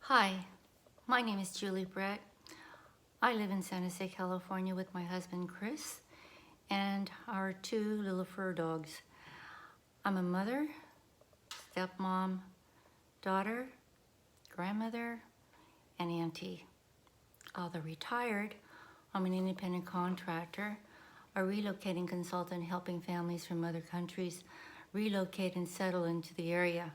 Hi, my name is Julie Brett. I live in San Jose, California with my husband Chris and our two little fur dogs. I'm a mother, stepmom, daughter, grandmother, and auntie. Although retired, I'm an independent contractor, a relocating consultant helping families from other countries relocate and settle into the area.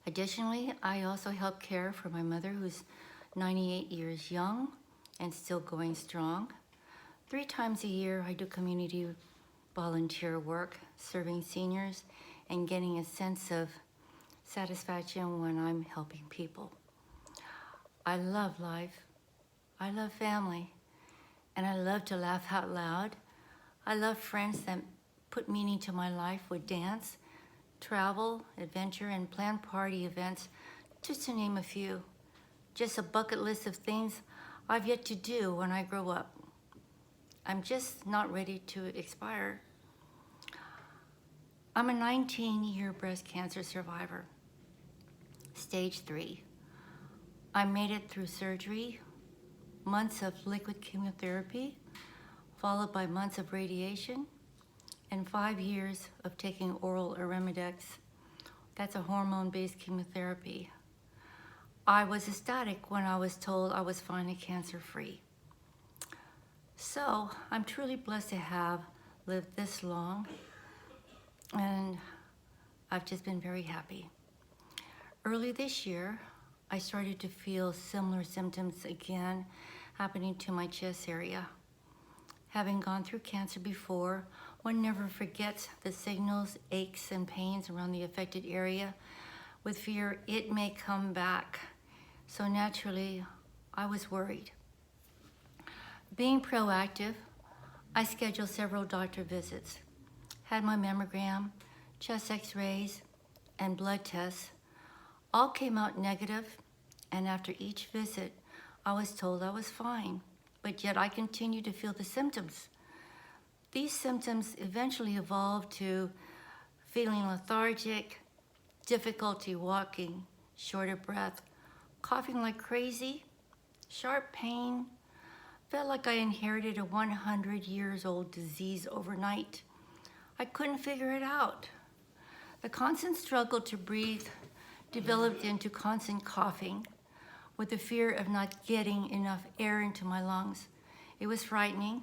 Additionally, I also help care for my mother who's 98 years young and still going strong. 3 times a year, I do community volunteer work, serving seniors and getting a sense of satisfaction when I'm helping people. I love life, I love family, and I love to laugh out loud. I love friends that put meaning to my life with dance, travel, adventure, and planned party events, just to name a few. Just a bucket list of things I've yet to do when I grow up. I'm just not ready to expire. I'm a 19-year breast cancer survivor, stage 3. I made it through surgery, months of liquid chemotherapy, followed by months of radiation, and 5 years of taking oral Arimidex. That's a hormone-based chemotherapy. I was ecstatic when I was told I was finally cancer-free. So I'm truly blessed to have lived this long, and I've just been very happy. Early this year, I started to feel similar symptoms again happening to my chest area. Having gone through cancer before, one never forgets the signals, aches, and pains around the affected area with fear it may come back. So naturally, I was worried. Being proactive, I scheduled several doctor visits, had my mammogram, chest x-rays, and blood tests. All came out negative, and after each visit, I was told I was fine, but yet I continued to feel the symptoms. These symptoms eventually evolved to feeling lethargic, difficulty walking, short of breath, coughing like crazy, sharp pain, felt like I inherited a 100 years old disease overnight. I couldn't figure it out. The constant struggle to breathe developed into constant coughing with the fear of not getting enough air into my lungs. It was frightening.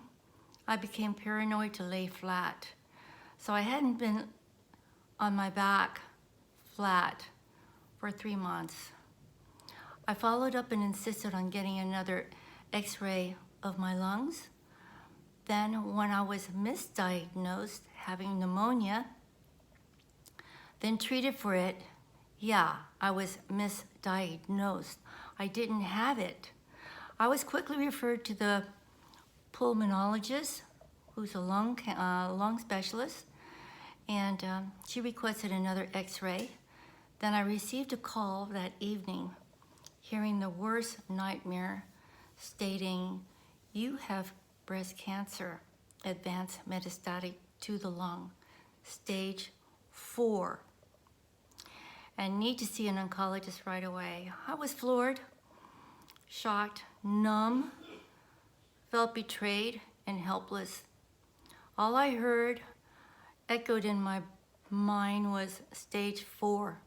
I became paranoid to lay flat. So I hadn't been on my back flat for 3 months. I followed up and insisted on getting another x-ray of my lungs. Then when I was misdiagnosed having pneumonia, then treated for it, I was misdiagnosed. I didn't have it. I was quickly referred to the pulmonologist, who's a lung specialist, and she requested another x-ray. Then I received a call that evening, hearing the worst nightmare, stating, "You have breast cancer, advanced metastatic to the lung, stage 4. And need to see an oncologist right away." I was floored, shocked, numb, felt betrayed and helpless. All I heard echoed in my mind was stage 4.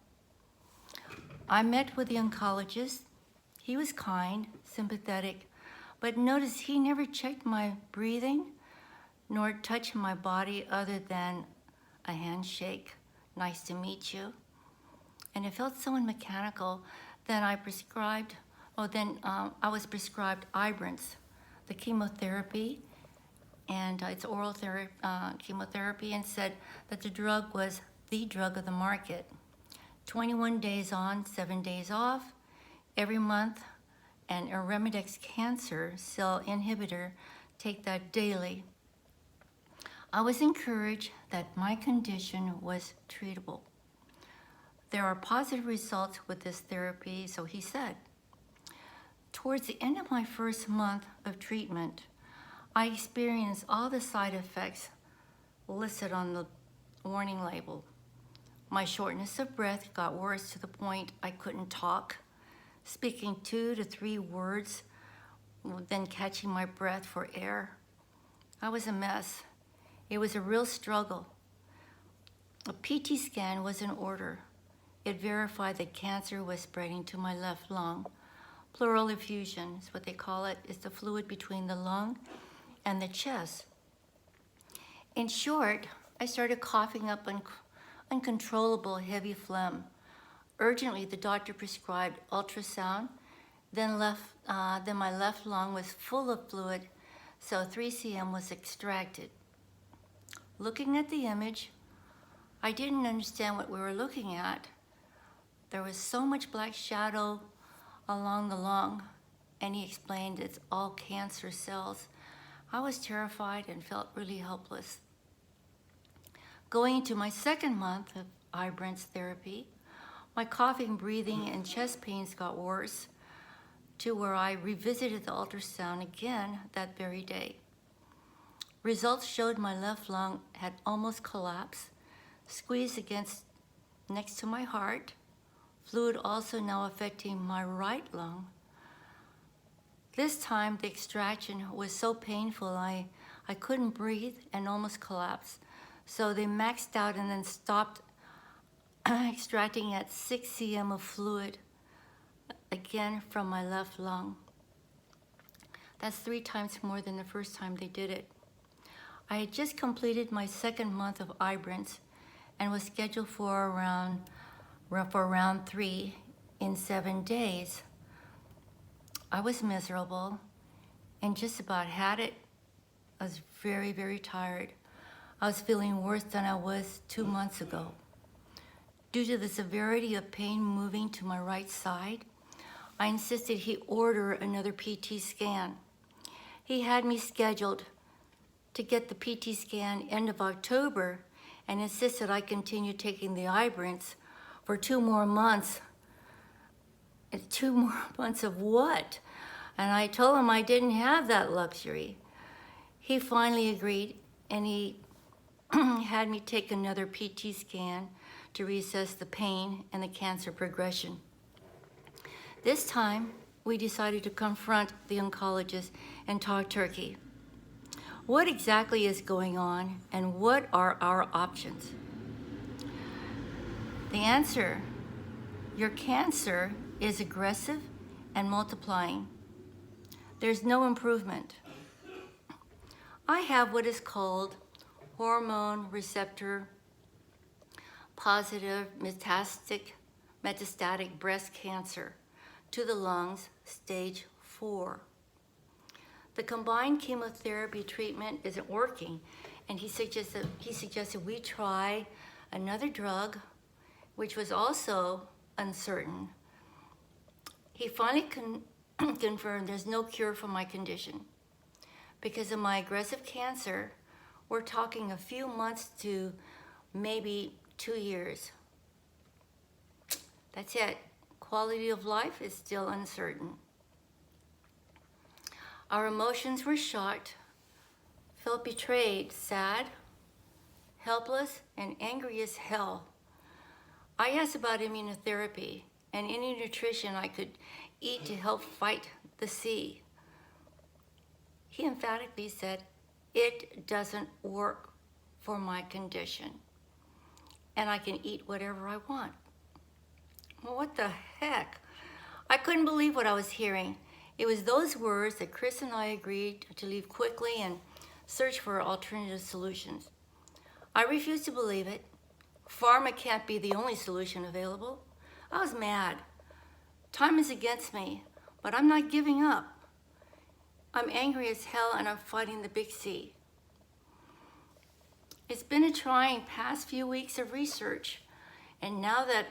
I met with the oncologist. He was kind, sympathetic, but notice he never checked my breathing nor touched my body other than a handshake, "Nice to meet you." And it felt so mechanical. Then I was prescribed Ibrance, the chemotherapy, and it's oral chemotherapy, and said that the drug was the drug of the market. 21 days on, 7 days off, every month, and Arimidex cancer cell inhibitor, take that daily. I was encouraged that my condition was treatable. There are positive results with this therapy, so he said. Towards the end of my first month of treatment, I experienced all the side effects listed on the warning label. My shortness of breath got worse to the point I couldn't talk, speaking 2 to 3 words, then catching my breath for air. I was a mess. It was a real struggle. A PT scan was in order. It verified that cancer was spreading to my left lung. Pleural effusion is what they call it. It's the fluid between the lung and the chest. In short, I started coughing up uncontrollable heavy phlegm. Urgently, the doctor prescribed ultrasound. Then my left lung was full of fluid, so 3 cm was extracted. Looking at the image, I didn't understand what we were looking at. There was so much black shadow along the lung, and he explained it's all cancer cells. I was terrified and felt really helpless. Going into my second month of Ibrance therapy, my coughing, breathing, and chest pains got worse to where I revisited the ultrasound again that very day. Results showed my left lung had almost collapsed, squeezed next to my heart, fluid also now affecting my right lung. This time the extraction was so painful I couldn't breathe and almost collapsed. So they maxed out and then stopped extracting at 6 cm of fluid, again from my left lung. That's 3 times more than the first time they did it. I had just completed my second month of Ibrance and was scheduled for round 3 in 7 days. I was miserable and just about had it. I was very, very tired. I was feeling worse than I was 2 months ago. Due to the severity of pain moving to my right side, I insisted he order another PT scan. He had me scheduled to get the PT scan end of October and insisted I continue taking the Ibrance for 2 more months. 2 more months of what? And I told him I didn't have that luxury. He finally agreed, and he had me take another PT scan to reassess the pain and the cancer progression. This time, we decided to confront the oncologist and talk turkey. What exactly is going on, and what are our options? The answer: your cancer is aggressive and multiplying. There's no improvement. I have what is called hormone receptor positive metastatic breast cancer to the lungs, stage 4. The combined chemotherapy treatment isn't working, and he suggested we try another drug, which was also uncertain. He finally confirmed there's no cure for my condition. Because of my aggressive cancer, we're talking a few months to maybe 2 years. That's it. Quality of life is still uncertain. Our emotions were shocked, felt betrayed, sad, helpless, and angry as hell. I asked about immunotherapy and any nutrition I could eat to help fight the C. He emphatically said, it doesn't work for my condition, and I can eat whatever I want. Well, what the heck? I couldn't believe what I was hearing. It was those words that Chris and I agreed to leave quickly and search for alternative solutions. I refused to believe it. Pharma can't be the only solution available. I was mad. Time is against me, but I'm not giving up. I'm angry as hell, and I'm fighting the big C. It's been a trying past few weeks of research, and now that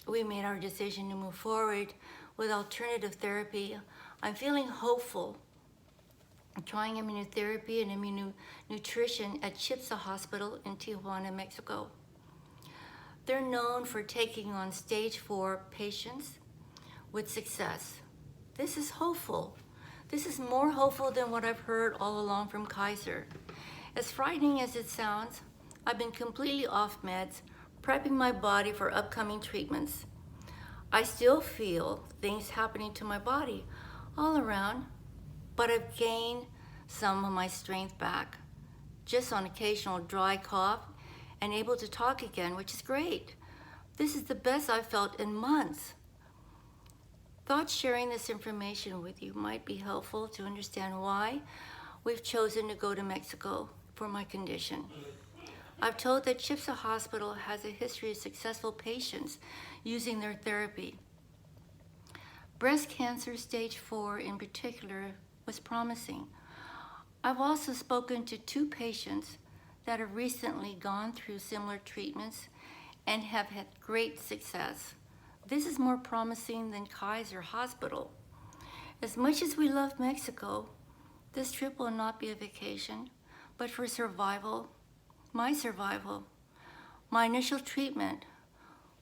we made our decision to move forward with alternative therapy, I'm feeling hopeful. I'm trying immunotherapy and immunonutrition at CHIPSA Hospital in Tijuana, Mexico. They're known for taking on stage 4 patients with success. This is hopeful. This is more hopeful than what I've heard all along from Kaiser. As frightening as it sounds, I've been completely off meds prepping my body for upcoming treatments. I still feel things happening to my body all around, but I've gained some of my strength back, just on occasional dry cough and able to talk again, which is great. This is the best I've felt in months. Thought sharing this information with you might be helpful to understand why we've chosen to go to Mexico for my condition. I've told that Chipsa Hospital has a history of successful patients using their therapy. Breast cancer stage 4 in particular was promising. I've also spoken to 2 patients that have recently gone through similar treatments and have had great success. This is more promising than Kaiser Hospital. As much as we love Mexico, this trip will not be a vacation, but for survival, my survival. My initial treatment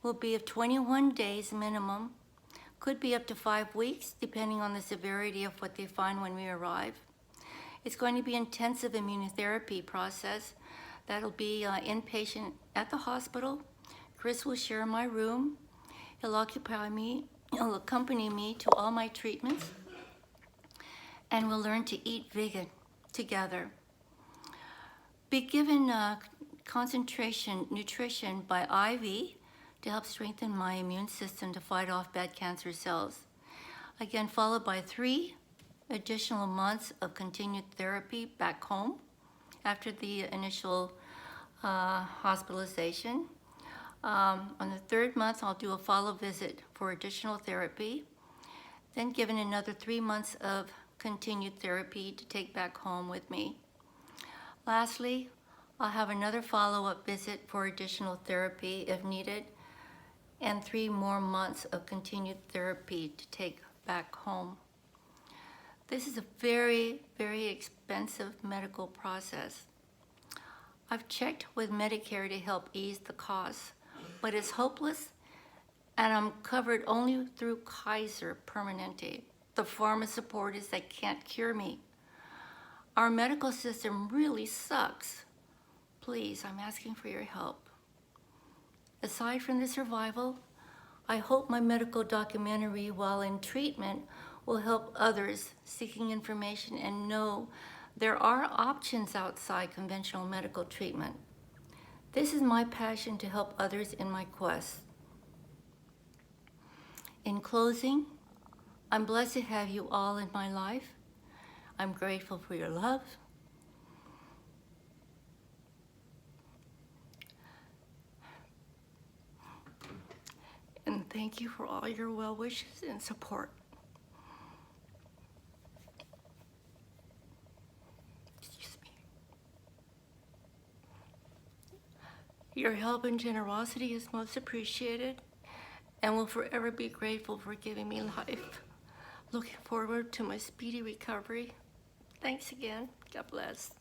will be of 21 days minimum, could be up to 5 weeks, depending on the severity of what they find when we arrive. It's going to be intensive immunotherapy process. That'll be inpatient at the hospital. Chris will share my room. He'll accompany me to all my treatments, and we'll learn to eat vegan together. Be given concentration nutrition by IV to help strengthen my immune system to fight off bad cancer cells. Again, followed by 3 additional months of continued therapy back home after the initial hospitalization. On the 3rd month, I'll do a follow visit for additional therapy, then given another 3 months of continued therapy to take back home with me. Lastly, I'll have another follow-up visit for additional therapy if needed, and 3 more months of continued therapy to take back home. This is a very, very expensive medical process. I've checked with Medicare to help ease the costs, but it's hopeless, and I'm covered only through Kaiser Permanente, the form of supporters that can't cure me. Our medical system really sucks. Please, I'm asking for your help. Aside from the survival, I hope my medical documentary while in treatment will help others seeking information and know there are options outside conventional medical treatment. This is my passion to help others in my quest. In closing, I'm blessed to have you all in my life. I'm grateful for your love. And thank you for all your well wishes and support. Excuse me. Your help and generosity is most appreciated and will forever be grateful for giving me life. Looking forward to my speedy recovery. Thanks again. God bless.